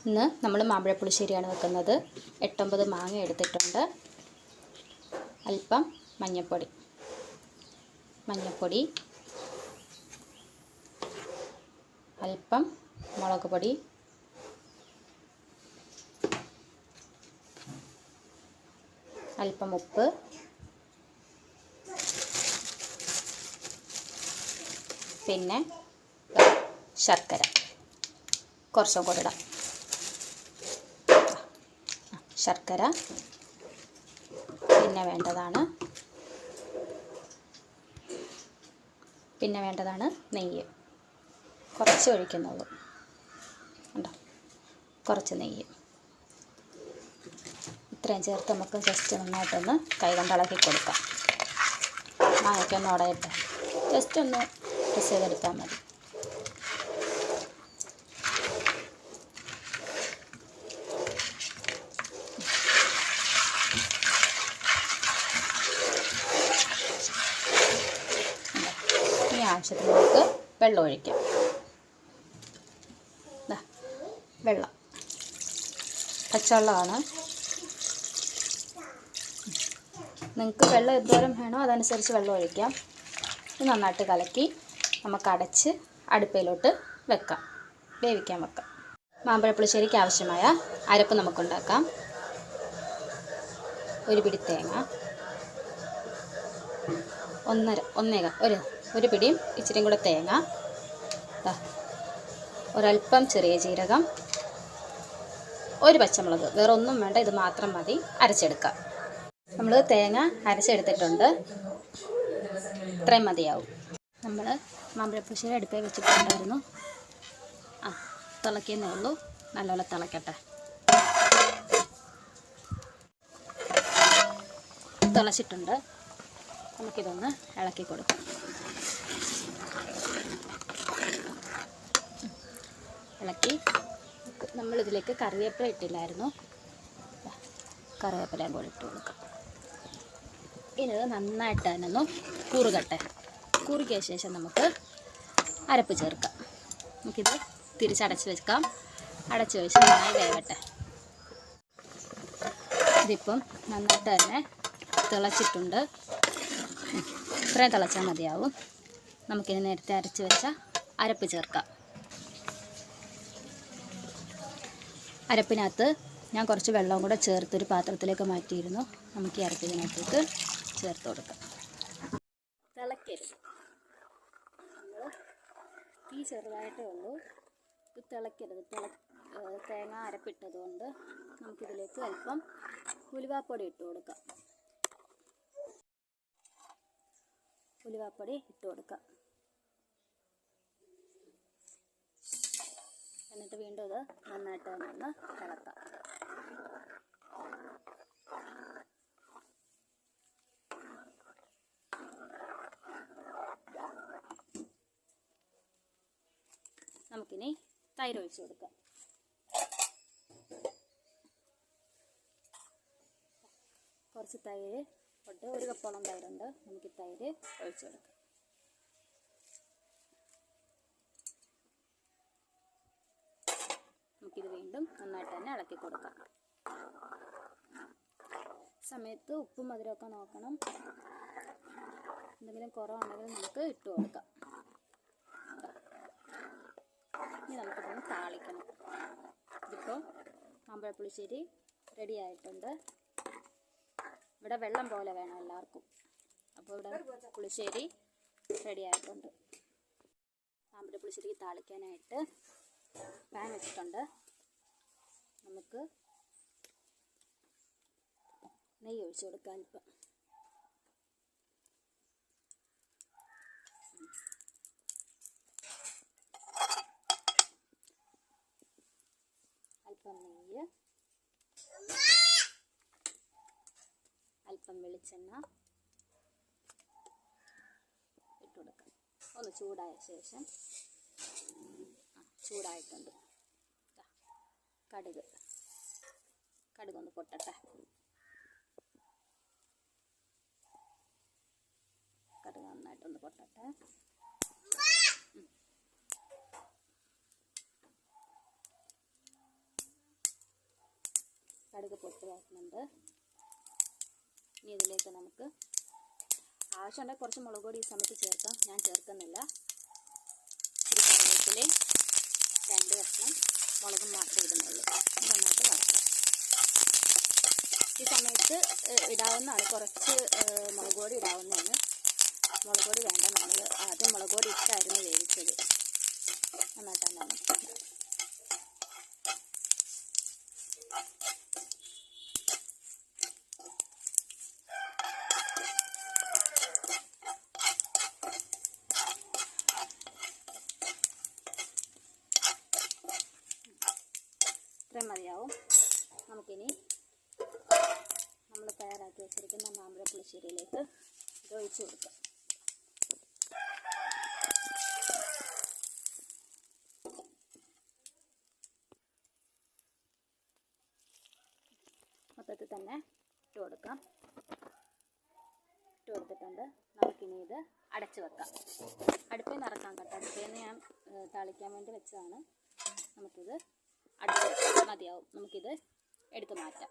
ഇന്ന് നമ്മൾ മാമ്പഴപ്പുളിശ്ശേരിയാണ് വെക്കുന്നത്. 8-9 മാങ്ങ എടുത്തിട്ടുണ്ട്. അല്പം മഞ്ഞൾപ്പൊടി, അല്പം മുളക് പൊടി, അല്പം ഉപ്പ്, പിന്നെ ശർക്കര കുറച്ചും കൂടെ ഇടാം. ശർക്കര പിന്നെ വേണ്ടതാണ് നെയ്യ്. കുറച്ച് ഒഴിക്കുന്നുള്ളൂ, ഉണ്ടോ, കുറച്ച് നെയ്യ്. ഇത്രയും ചേർത്ത് നമുക്ക് ജസ്റ്റ് നന്നായിട്ടൊന്ന് കൈ കൊണ്ട് ഇളക്കി കൊടുക്കാം. മാങ്ങയ്ക്കൊന്ന് ഉടയട്ടെ, ജസ്റ്റ് ഒന്ന് പ്രസ് ചെയ്തെടുത്താൽ മതി. ഇനി ആവശ്യത്തിന് നമുക്ക് വെള്ളം ഒഴിക്കാം. വെള്ളം പച്ചവെള്ളമാണ്. നിങ്ങൾക്ക് വെള്ളം എന്തോരം വേണോ അതനുസരിച്ച് വെള്ളം ഒഴിക്കാം. ഇത് നന്നായിട്ട് കലക്കി നമുക്ക് അടച്ച് അടുപ്പിലോട്ട് വേവിക്കാൻ വെക്കാം. മാമ്പഴപ്പുളിശ്ശേരിക്ക് ആവശ്യമായ അരപ്പ് നമുക്കുണ്ടാക്കാം. ഒരു പിടി തേങ്ങ, ഒരു പിടിയും ഇച്ചിരിയും കൂടെ തേങ്ങ, ഒരൽപ്പം ചെറിയ ജീരകം, ഒരു പച്ചമുളക്, വേറെ ഒന്നും വേണ്ട, ഇത് മാത്രം മതി. അരച്ചെടുക്കാം. നമ്മൾ തേങ്ങ അരച്ചെടുത്തിട്ടുണ്ട്, ഇത്രയും മതിയാവും. നമ്മൾ മാമ്പഴപ്പുളിശ്ശേരി അടുപ്പിൽ വെച്ചിട്ടുണ്ടായിരുന്നു. തിളയ്ക്കുന്നേ ഉള്ളൂ, നല്ലപോലെ തിളയ്ക്കട്ടെ. തിളച്ചിട്ടുണ്ട്, നമുക്കിതൊന്ന് ഇളക്കി കൊടുക്കാം. ഇളക്കി നമ്മളിതിലേക്ക് കറിവേപ്പില ഇട്ടില്ലായിരുന്നു, കറിവേപ്പിലയും കൂടി ഇട്ട് കൊടുക്കാം. ഇനി ഇത് നന്നായിട്ട് തന്നെ ഒന്ന് കുറുകട്ടെ. കുറുകിയ ശേഷം നമുക്ക് അരപ്പ് ചേർക്കാം. നമുക്കിത് തിരിച്ചടച്ച് വെക്കാം. അടച്ച് വെച്ച് നന്നായി വേവട്ടെ. ഇതിപ്പം നന്നായിട്ട് തന്നെ തിളച്ചിട്ടുണ്ട്. ഇത്രയും തിളച്ചാൽ മതിയാവും. നമുക്കിനി നേരത്തെ അരച്ച് വെച്ച അരപ്പ് ചേർക്കാം. അരപ്പിനകത്ത് ഞാൻ കുറച്ച് വെള്ളവും കൂടെ ചേർത്തൊരു പാത്രത്തിലേക്ക് മാറ്റിയിരുന്നു. നമുക്ക് ഈ അരപ്പിനകത്തേക്ക് ചേർത്ത് കൊടുക്കാം. തിളക്കരുത്, നമ്മൾ തീ ചെറുതായിട്ടേ ഉള്ളൂ. ഇത് തിളക്കരുത്. തേങ്ങ അരപ്പിട്ടതുകൊണ്ട് നമുക്കിതിലേക്ക് അല്പം ഉലുവാപ്പൊടി ഇട്ട് കൊടുക്കാം. എന്നിട്ട് വീണ്ടും ഇത് നന്നായിട്ട് തന്നെ ഒന്ന് ഇളക്കാം. നമുക്കിനി തൈര് ഒഴിച്ച് കൊടുക്കാം. കുറച്ച് തൈര് ഉണ്ട്, ഒരു കപ്പോളം തൈരുണ്ട്. നമുക്ക് തൈര് ഒഴിച്ച് കൊടുക്കാം. നമുക്കിത് വീണ്ടും നന്നായിട്ട് തന്നെ ഇളക്കി കൊടുക്കാം. സമയത്ത് ഉപ്പും മധുരമൊക്കെ നോക്കണം. എന്തെങ്കിലും കുറവുണ്ടെങ്കിൽ നമുക്ക് ഇട്ട് കൊടുക്കാം. ഇനി നമുക്കിതൊന്ന് താളിക്കണം. ഇതിപ്പോൾ മാമ്പഴപ്പുളിശ്ശേരി റെഡി ആയിട്ടുണ്ട്. ഇവിടെ വെള്ളം പോലെ വേണം എല്ലാവർക്കും. അപ്പോൾ ഇവിടെ പുളിശ്ശേരി റെഡി ആയിട്ടുണ്ട്. മാമ്പഴപ്പുളിശ്ശേരിക്ക് താളിക്കാനായിട്ട് പാൻ വെച്ചിട്ടുണ്ട്. നമുക്ക് നെയ്യ് ഒഴിച്ച് കൊടുക്കാം. അല്പം നെയ്യ്, അല്പം വെളിച്ചെണ്ണ ഇട്ട് കൊടുക്കാം. ഒന്ന് ചൂടായ ശേഷം ചൂടായിട്ടുണ്ട്. കടുകൊന്ന് പൊട്ടട്ടെ. കടുക് നന്നായിട്ടൊന്ന് പൊട്ടട്ടെ. കടുക് പൊട്ടി വരുന്നുണ്ട്. ഇനി ഇതിലേക്ക് നമുക്ക് ആവശ്യമുണ്ടെങ്കിൽ കുറച്ച് മുളക് പൊടി ഈ സമയത്ത് ചേർക്കാം. ഞാൻ ചേർക്കുന്നില്ല. ഒരു കറിവേപ്പിലയും 2 കഷ്ണം മുളകും മാത്രമേ ഇടുന്നുള്ളൂ. നന്നായിട്ട് വറുക്കാം. ഈ സമയത്ത് ഇടാവുന്നതാണ്, കുറച്ച് മുളക് പൊടി ഇടാവുന്നതാണ്. മുളക് പൊടി വേണ്ട, നമ്മൾ ആദ്യം മുളക് പൊടി ഇട്ടായിരുന്നു വേവിച്ചത്. നന്നായിട്ടാണ് നമുക്ക് ഇത്രയും മതിയാവും. നമുക്കിനി നമ്മൾ തയ്യാറാക്കി വെച്ചിരിക്കുന്ന മാമ്പഴ പുളിശ്ശേരിയിലേക്ക് ഇത് ഒഴിച്ച് കൊടുക്കാം. മൊത്തത്തിൽ തന്നെ ഇട്ട് കൊടുക്കാം. ഇട്ട് കൊടുത്തിട്ടുണ്ട്. നമുക്കിനി ഇത് അടച്ച് വെക്കാം. അടുപ്പിൽ നിന്ന് ഇറക്കാം കേട്ടോ. അടുപ്പിൽ നിന്ന് ഞാൻ താളിക്കാൻ വേണ്ടി വെച്ചതാണ്. നമുക്കിത് അടച്ച് വെക്കാം. മതിയാവും. നമുക്കിത് എടുത്ത് മാറ്റാം.